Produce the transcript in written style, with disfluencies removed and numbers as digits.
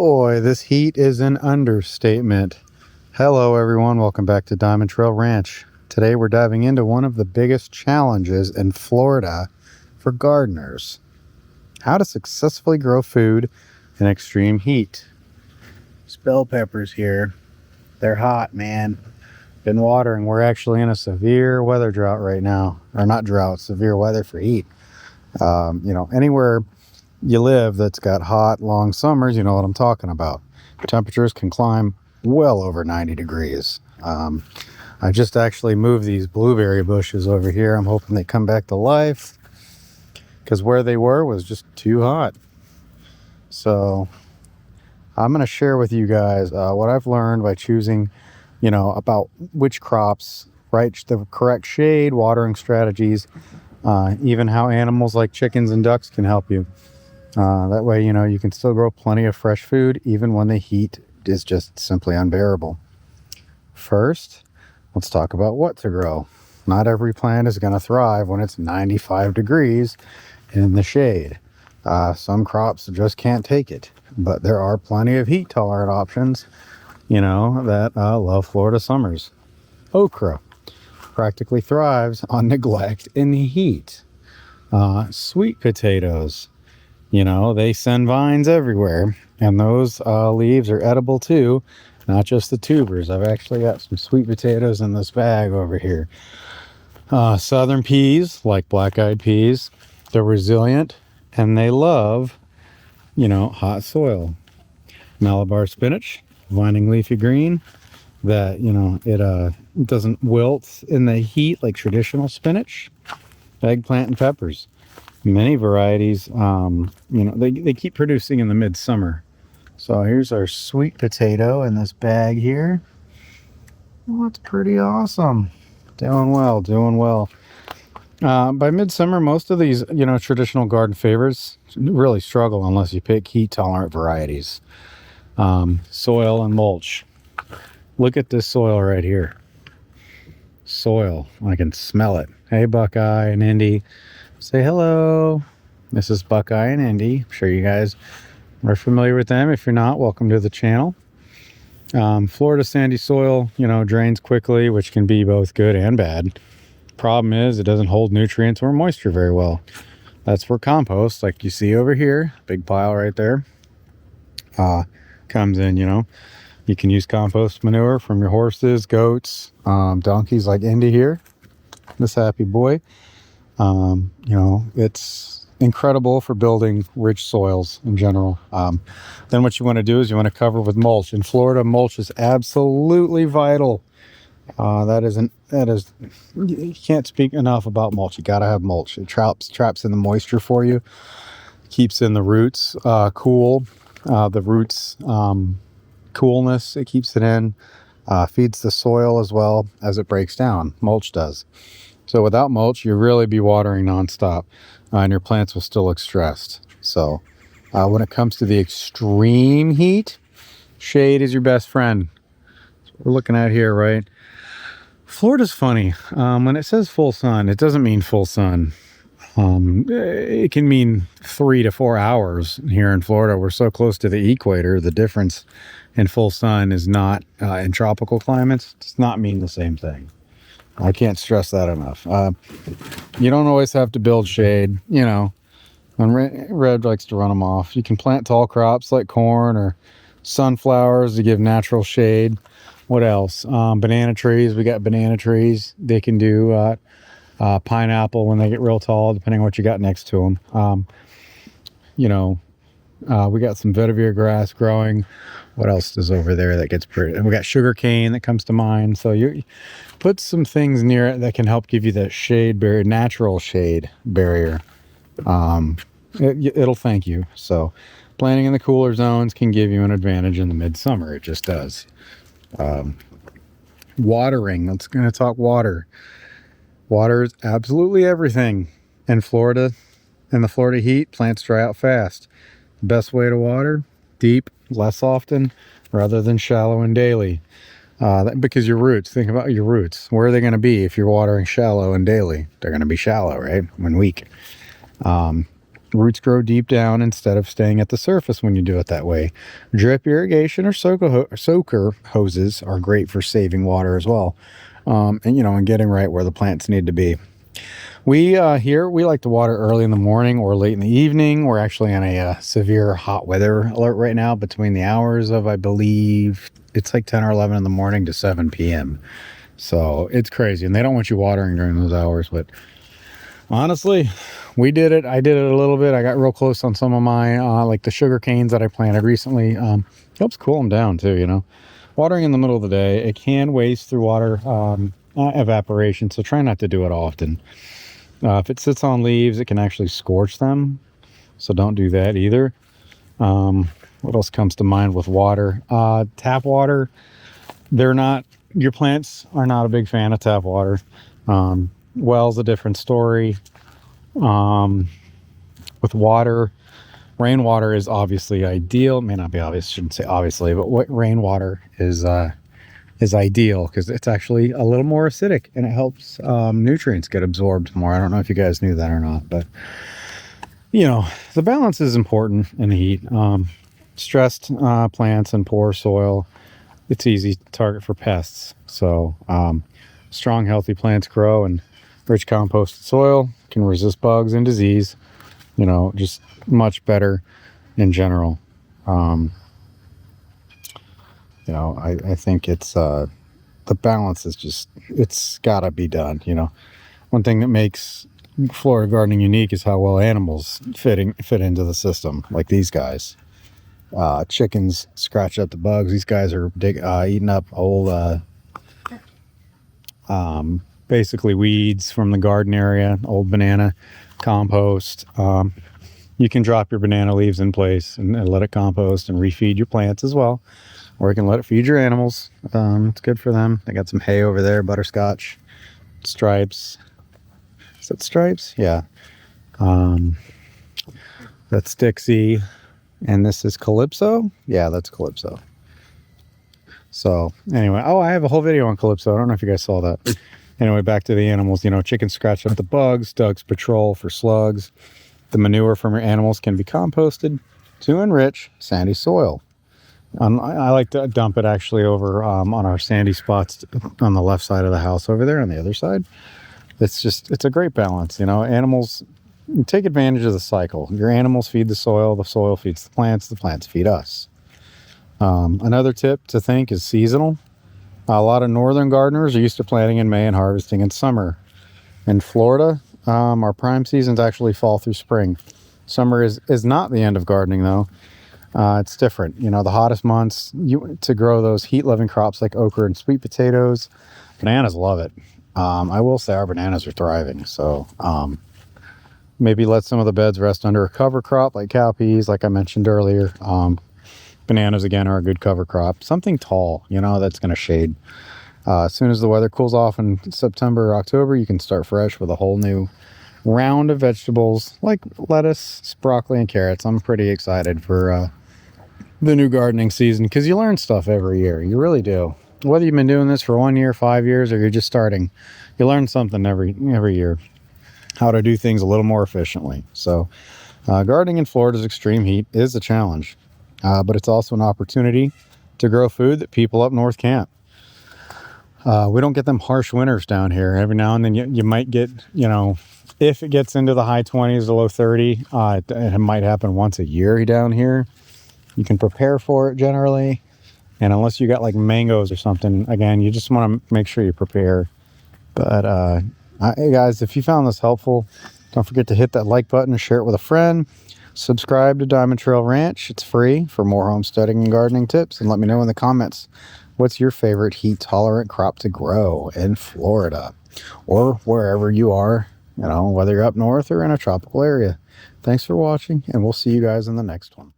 Boy, this heat is an understatement. Hello everyone, welcome back to DiamondTrail Ranch. Today we're diving into one of the biggest challenges in Florida for gardeners. How to successfully grow food in extreme heat. These bell peppers here, they're hot, man. Been watering. We're actually in a severe weather drought right now. Or not drought, severe weather for heat. Anywhere you live that's got hot, long summers, you know what I'm talking about. Temperatures can climb well over 90 degrees. I just actually moved these blueberry bushes over here. I'm hoping they come back to life because where they were was just too hot. So I'm going to share with you guys what I've learned by choosing, about which crops, right, the correct shade, watering strategies, even how animals like chickens and ducks can help you. That way, you can still grow plenty of fresh food even when the heat is just simply unbearable. First, let's talk about what to grow. Not every plant is going to thrive when it's 95 degrees in the shade. Some crops just can't take it, but there are plenty of heat tolerant options, that love Florida summers. Okra practically thrives on neglect and heat. Sweet potatoes. They send vines everywhere, and those leaves are edible too, not just the tubers. I've actually got some sweet potatoes in this bag over here. Southern peas, like black-eyed peas, they're resilient, and they love, hot soil. Malabar spinach, vining leafy green, that, it doesn't wilt in the heat like traditional spinach. Eggplant and peppers. Many varieties, they keep producing in the midsummer. So here's our sweet potato in this bag here. Oh, it's pretty awesome. Doing well. By midsummer, most of these, traditional garden favorites really struggle unless you pick heat tolerant varieties. Soil and mulch. Look at this soil right here. Soil, I can smell it. Hey, Buckeye and Indy. Say hello. This is Buckeye and Indy. I'm sure you guys are familiar with them. If you're not, welcome to the channel. Florida sandy soil, drains quickly, which can be both good and bad. Problem is, it doesn't hold nutrients or moisture very well. That's where compost, like you see over here, big pile right there, comes in. You can use compost manure from your horses, goats, donkeys like Indy here, this happy boy. It's incredible for building rich soils in general. Then what you want to do is you want to cover with mulch. In Florida, mulch is absolutely vital. You can't speak enough about mulch. You got to have mulch. It traps in the moisture for you, keeps in the roots cool. The roots coolness, it keeps it in, feeds the soil as well as it breaks down. Mulch does. So without mulch, you'll really be watering nonstop, and your plants will still look stressed. So when it comes to the extreme heat, shade is your best friend. That's what we're looking at here, right? Florida's funny. When it says full sun, it doesn't mean full sun. It can mean 3 to 4 hours here in Florida. We're so close to the equator. The difference in full sun is not, in tropical climates, does not mean the same thing. I can't stress that enough. You don't always have to build shade, when Red likes to run them off. You can plant tall crops like corn or sunflowers to give natural shade. What else? Banana trees. We got banana trees. They can do pineapple when they get real tall, depending on what you got next to them. We got some vetiver grass growing. What else is over there that gets pretty? And we got sugar cane that comes to mind. So you put some things near it that can help give you that shade barrier, natural shade barrier. It'll thank you. So planting in the cooler zones can give you an advantage in the midsummer. It just does. Watering. Let's going to talk water. Water is absolutely everything in Florida. In the Florida heat, plants dry out fast. Best way to water, deep, less often, rather than shallow and daily. Because your roots, think about your roots. Where are they going to be if you're watering shallow and daily? They're going to be shallow, right? When weak. Roots grow deep down instead of staying at the surface when you do it that way. Drip irrigation or soaker hoses are great for saving water as well. And getting right where the plants need to be. We like to water early in the morning or late in the evening. We're actually on a severe hot weather alert right now between the hours of, I believe, it's like 10 or 11 in the morning to 7 p.m. So it's crazy, and they don't want you watering during those hours. But honestly, we did it. I did it a little bit. I got real close on some of my like the sugar canes that I planted recently. Helps cool them down too. Watering in the middle of the day, it can waste through water evaporation, so try not to do it often. If it sits on leaves, it can actually scorch them, so don't do that either. What else comes to mind with water? Tap water, your plants are not a big fan of tap water. Well's a different story. With water, rainwater is obviously ideal. It may not be obvious, shouldn't say obviously, but what rainwater is ideal because it's actually a little more acidic and it helps nutrients get absorbed more. I don't know if you guys knew that or not, but the balance is important in the heat. Stressed plants and poor soil, it's easy target for pests. So strong, healthy plants grow, and rich composted soil can resist bugs and disease. Just much better in general. I think it's the balance is just, it's gotta be done. One thing that makes Florida gardening unique is how well animals fit into the system, like these guys. Chickens scratch up the bugs. These guys are eating up old basically weeds from the garden area, old banana compost. You can drop your banana leaves in place and let it compost and refeed your plants as well, or you can let it feed your animals. It's good for them. They got some hay over there, butterscotch, stripes. Is that stripes? Yeah. That's Dixie, and this is Calypso. Yeah, that's Calypso. So anyway, I have a whole video on Calypso. I don't know if you guys saw that. Anyway, back to the animals. Chickens scratch up the bugs, dogs patrol for slugs. The manure from your animals can be composted to enrich sandy soil. I like to dump it actually over on our sandy spots on the left side of the house over there on the other side. It's a great balance. Animals, take advantage of the cycle. Your animals feed the soil feeds the plants feed us. Another tip to think is seasonal. A lot of northern gardeners are used to planting in May and harvesting in summer. In Florida, our prime seasons actually fall through spring. Summer is not the end of gardening though. It's different. The hottest months to grow those heat-loving crops like okra and sweet potatoes. Bananas love it. I will say our bananas are thriving. So maybe let some of the beds rest under a cover crop like cowpeas, like I mentioned earlier. Bananas, again, are a good cover crop. Something tall, that's going to shade. As soon as the weather cools off in September or October, you can start fresh with a whole new round of vegetables like lettuce, broccoli, and carrots. I'm pretty excited for the new gardening season because you learn stuff every year. You really do. Whether you've been doing this for 1 year, 5 years, or you're just starting, you learn something every year. How to do things a little more efficiently. So gardening in Florida's extreme heat is a challenge. But it's also an opportunity to grow food that people up north can't. We don't get them harsh winters down here. Every now and then you might get, if it gets into the high 20s to low 30, it might happen once a year down here. You can prepare for it generally. And unless you got like mangoes or something, again, you just want to make sure you prepare. But hey guys, if you found this helpful, don't forget to hit that like button and share it with a friend. Subscribe to DiamondTrail Ranch. It's free for more homesteading and gardening tips. And let me know in the comments, what's your favorite heat-tolerant crop to grow in Florida or wherever you are, whether you're up north or in a tropical area. Thanks for watching, and we'll see you guys in the next one.